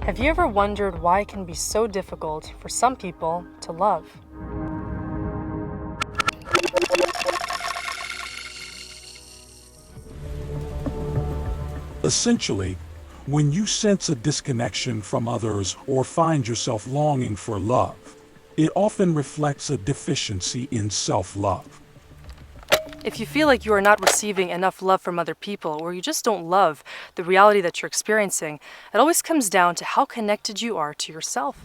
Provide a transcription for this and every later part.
Have you ever wondered why it can be so difficult for some people to love? Essentially, when you sense a disconnection from others or find yourself longing for love, it often reflects a deficiency in self-love. If you feel like you are not receiving enough love from other people, or you just don't love the reality that you're experiencing, it always comes down to how connected you are to yourself.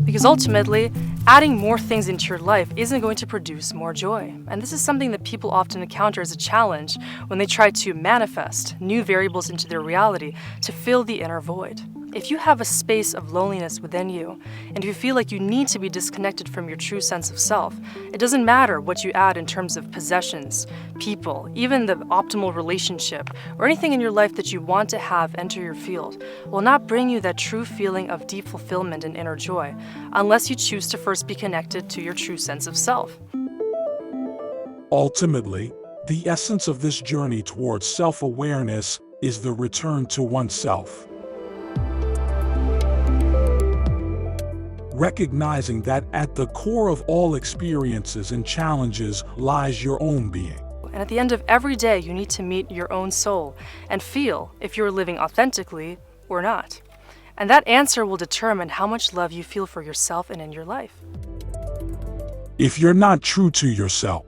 Because ultimately, adding more things into your life isn't going to produce more joy. And this is something that people often encounter as a challenge when they try to manifest new variables into their reality to fill the inner void. If you have a space of loneliness within you, and you feel like you need to be disconnected from your true sense of self, it doesn't matter what you add in terms of possessions, people, even the optimal relationship, or anything in your life that you want to have enter your field, will not bring you that true feeling of deep fulfillment and inner joy, unless you choose to first be connected to your true sense of self. Ultimately, the essence of this journey towards self-awareness is the return to oneself. Recognizing that at the core of all experiences and challenges lies your own being. And at the end of every day, you need to meet your own soul and feel if you're living authentically or not. And that answer will determine how much love you feel for yourself and in your life. If you're not true to yourself,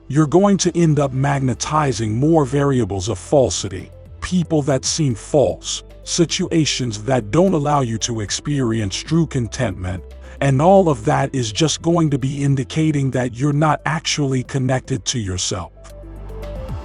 you're going to end up magnetizing more variables of falsity, people that seem false, situations that don't allow you to experience true contentment, and all of that is just going to be indicating that you're not actually connected to yourself.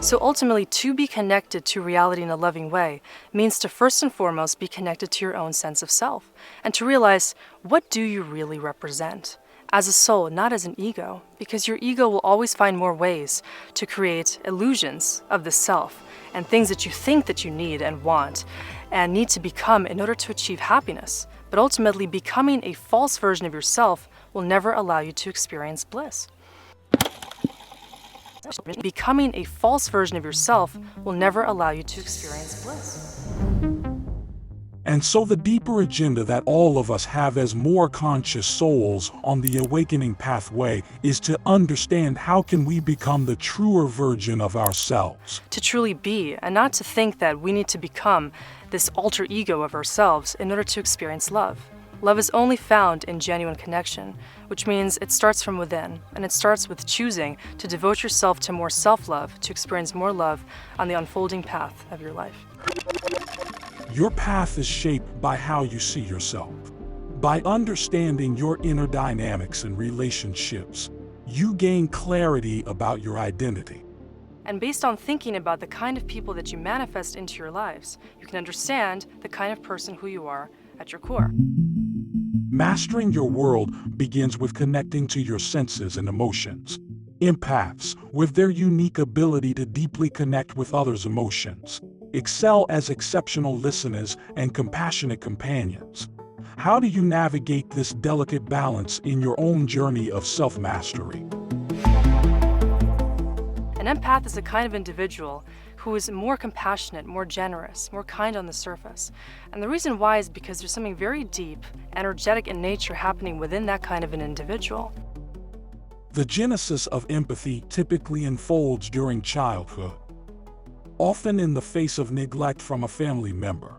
So ultimately, to be connected to reality in a loving way means to first and foremost be connected to your own sense of self, and to realize, what do you really represent? As a soul, not as an ego, because your ego will always find more ways to create illusions of the self and things that you think that you need and want and need to become in order to achieve happiness. But ultimately, becoming a false version of yourself will never allow you to experience bliss. Becoming a false version of yourself will never allow you to experience bliss. And so the deeper agenda that all of us have as more conscious souls on the awakening pathway is to understand how can we become the truer version of ourselves. To truly be, and not to think that we need to become this alter ego of ourselves in order to experience love. Love is only found in genuine connection, which means it starts from within, and it starts with choosing to devote yourself to more self-love, to experience more love on the unfolding path of your life. Your path is shaped by how you see yourself. By understanding your inner dynamics and relationships, you gain clarity about your identity. And based on thinking about the kind of people that you manifest into your lives, you can understand the kind of person who you are at your core. Mastering your world begins with connecting to your senses and emotions. Empaths, with their unique ability to deeply connect with others' emotions, excel as exceptional listeners and compassionate companions. How do you navigate this delicate balance in your own journey of self-mastery? An empath is a kind of individual who is more compassionate, more generous, more kind on the surface. And the reason why is because there's something very deep, energetic in nature happening within that kind of an individual. The genesis of empathy typically unfolds during childhood, often in the face of neglect from a family member.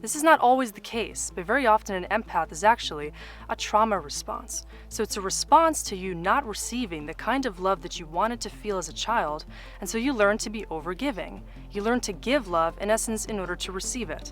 This is not always the case, but very often an empath is actually a trauma response. So it's a response to you not receiving the kind of love that you wanted to feel as a child, and so you learn to be overgiving. You learn to give love, in essence, in order to receive it.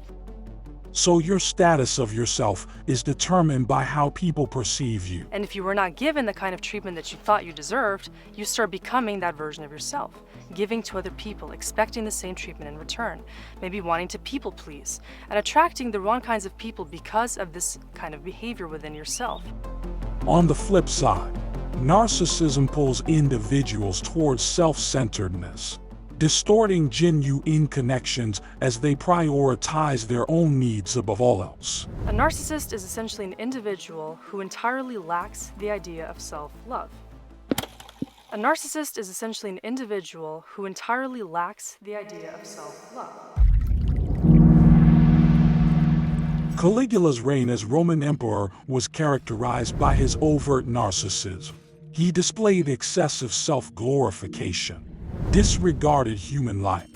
So your status of yourself is determined by how people perceive you. And if you were not given the kind of treatment that you thought you deserved, you start becoming that version of yourself, giving to other people, expecting the same treatment in return, maybe wanting to people please, and attracting the wrong kinds of people because of this kind of behavior within yourself. On the flip side, narcissism pulls individuals towards self-centeredness, distorting genuine connections as they prioritize their own needs above all else. A narcissist is essentially an individual who entirely lacks the idea of self-love. A narcissist is essentially an individual who entirely lacks the idea of self-love. Caligula's reign as Roman emperor was characterized by his overt narcissism. He displayed excessive self-glorification, disregarded human life,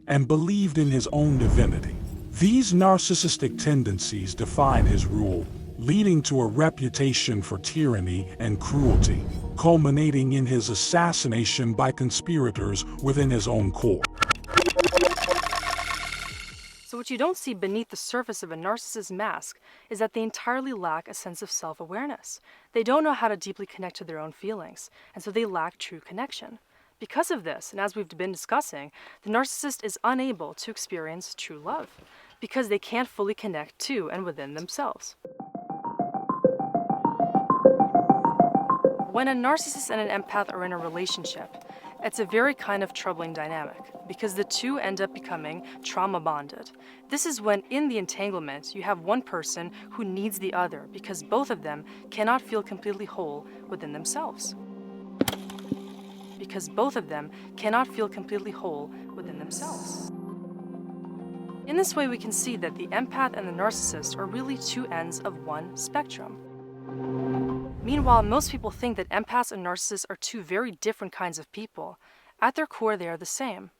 and believed in his own divinity. These narcissistic tendencies defined his rule, leading to a reputation for tyranny and cruelty, culminating in his assassination by conspirators within his own court. So what you don't see beneath the surface of a narcissist's mask is that they entirely lack a sense of self-awareness. They don't know how to deeply connect to their own feelings, and so they lack true connection. Because of this, and as we've been discussing, the narcissist is unable to experience true love, because they can't fully connect to and within themselves. When a narcissist and an empath are in a relationship, it's a very kind of troubling dynamic, because the two end up becoming trauma bonded. This is when, in the entanglement, you have one person who needs the other, because both of them cannot feel completely whole within themselves. Because both of them cannot feel completely whole within themselves. In this way, we can see that the empath and the narcissist are really two ends of one spectrum. Meanwhile, most people think that empaths and narcissists are two very different kinds of people. At their core, they are the same.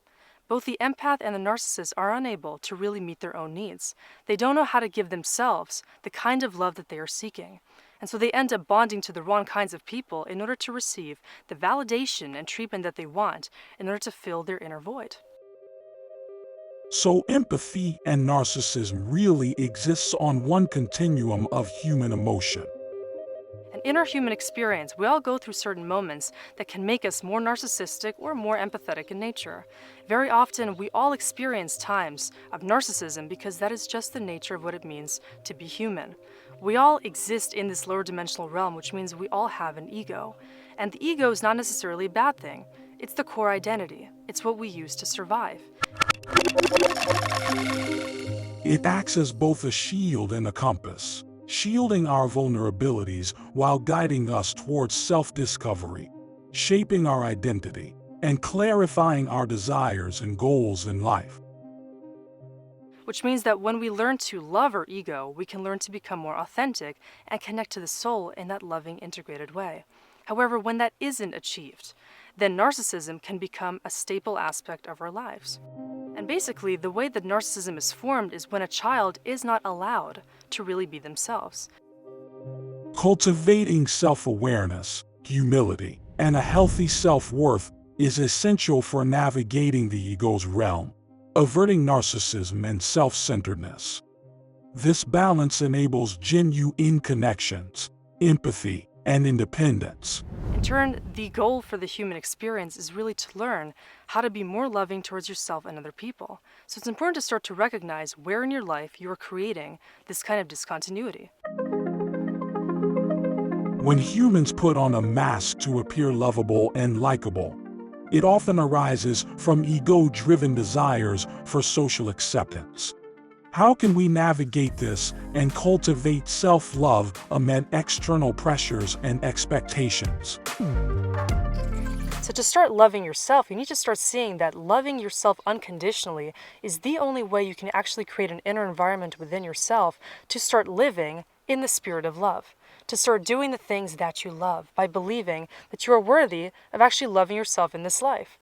Both the empath and the narcissist are unable to really meet their own needs. They don't know how to give themselves the kind of love that they are seeking. And so they end up bonding to the wrong kinds of people in order to receive the validation and treatment that they want in order to fill their inner void. So empathy and narcissism really exists on one continuum of human emotion. In our human experience, we all go through certain moments that can make us more narcissistic or more empathetic in nature. Very often, we all experience times of narcissism because that is just the nature of what it means to be human. We all exist in this lower dimensional realm, which means we all have an ego. And the ego is not necessarily a bad thing. It's the core identity. It's what we use to survive. It acts as both a shield and a compass, shielding our vulnerabilities while guiding us towards self-discovery, shaping our identity, and clarifying our desires and goals in life. Which means that when we learn to love our ego, we can learn to become more authentic and connect to the soul in that loving, integrated way. However, when that isn't achieved, then narcissism can become a staple aspect of our lives. And basically, the way that narcissism is formed is when a child is not allowed to really be themselves. Cultivating self-awareness, humility, and a healthy self-worth is essential for navigating the ego's realm, averting narcissism and self-centeredness. This balance enables genuine connections, empathy, and independence. In turn, the goal for the human experience is really to learn how to be more loving towards yourself and other people. So it's important to start to recognize where in your life you are creating this kind of discontinuity. When humans put on a mask to appear lovable and likable, it often arises from ego-driven desires for social acceptance. How can we navigate this and cultivate self-love amid external pressures and expectations? So to start loving yourself, you need to start seeing that loving yourself unconditionally is the only way you can actually create an inner environment within yourself to start living in the spirit of love, to start doing the things that you love by believing that you are worthy of actually loving yourself in this life.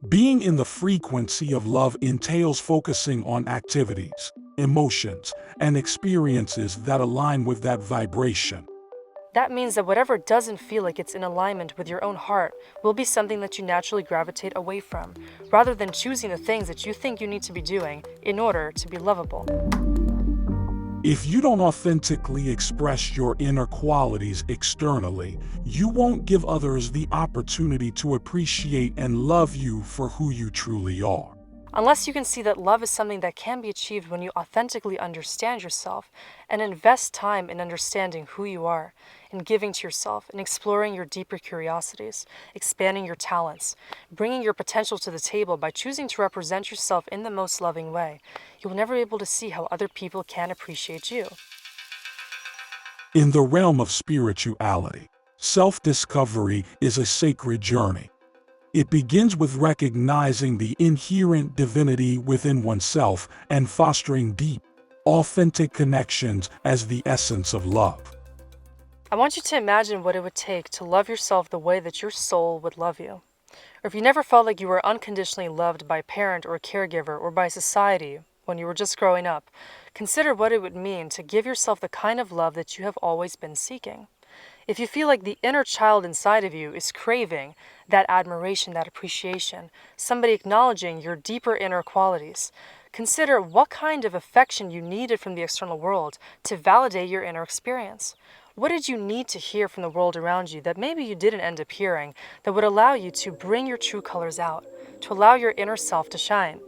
Being in the frequency of love entails focusing on activities, emotions, and experiences that align with that vibration. That means that whatever doesn't feel like it's in alignment with your own heart will be something that you naturally gravitate away from, rather than choosing the things that you think you need to be doing in order to be lovable. If you don't authentically express your inner qualities externally, you won't give others the opportunity to appreciate and love you for who you truly are. Unless you can see that love is something that can be achieved when you authentically understand yourself and invest time in understanding who you are, in giving to yourself, in exploring your deeper curiosities, expanding your talents, bringing your potential to the table by choosing to represent yourself in the most loving way, you will never be able to see how other people can appreciate you. In the realm of spirituality, self-discovery is a sacred journey. It begins with recognizing the inherent divinity within oneself and fostering deep, authentic connections as the essence of love. I want you to imagine what it would take to love yourself the way that your soul would love you. Or if you never felt like you were unconditionally loved by a parent or a caregiver or by society when you were just growing up, consider what it would mean to give yourself the kind of love that you have always been seeking. If you feel like the inner child inside of you is craving that admiration, that appreciation, somebody acknowledging your deeper inner qualities, consider what kind of affection you needed from the external world to validate your inner experience. What did you need to hear from the world around you that maybe you didn't end up hearing that would allow you to bring your true colors out, to allow your inner self to shine?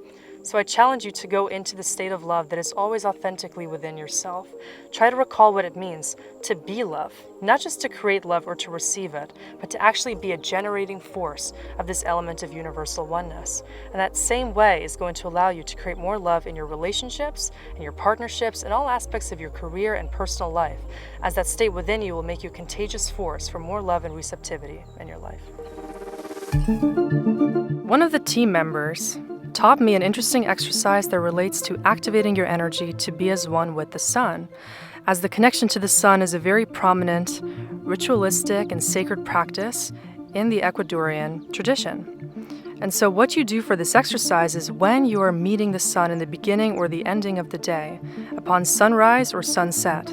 So I challenge you to go into the state of love that is always authentically within yourself. Try to recall what it means to be love, not just to create love or to receive it, but to actually be a generating force of this element of universal oneness. And that same way is going to allow you to create more love in your relationships, in your partnerships, and all aspects of your career and personal life, as that state within you will make you a contagious force for more love and receptivity in your life. One of the team members taught me an interesting exercise that relates to activating your energy to be as one with the sun, as the connection to the sun is a very prominent, ritualistic, and sacred practice in the Ecuadorian tradition. And so what you do for this exercise is when you are meeting the sun in the beginning or the ending of the day, upon sunrise or sunset,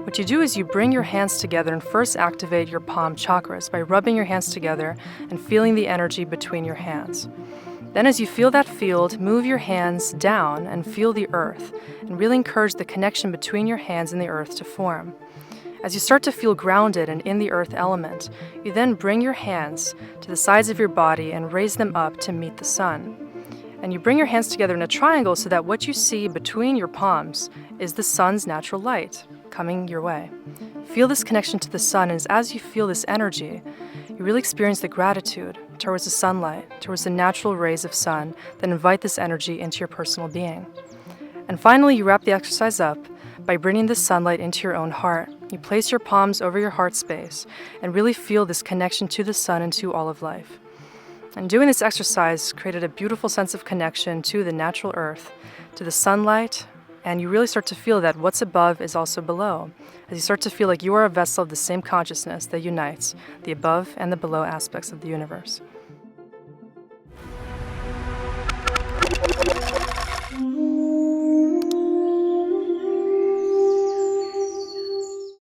what you do is you bring your hands together and first activate your palm chakras by rubbing your hands together and feeling the energy between your hands. Then as you feel that field, move your hands down and feel the earth, and really encourage the connection between your hands and the earth to form. As you start to feel grounded and in the earth element, you then bring your hands to the sides of your body and raise them up to meet the sun. And you bring your hands together in a triangle so that what you see between your palms is the sun's natural light coming your way. Feel this connection to the sun, and as you feel this energy, you really experience the gratitude towards the sunlight, towards the natural rays of sun that invite this energy into your personal being. And finally, you wrap the exercise up by bringing the sunlight into your own heart. You place your palms over your heart space and really feel this connection to the sun and to all of life. And doing this exercise created a beautiful sense of connection to the natural earth, to the sunlight, and you really start to feel that what's above is also below, as you start to feel like you are a vessel of the same consciousness that unites the above and the below aspects of the universe.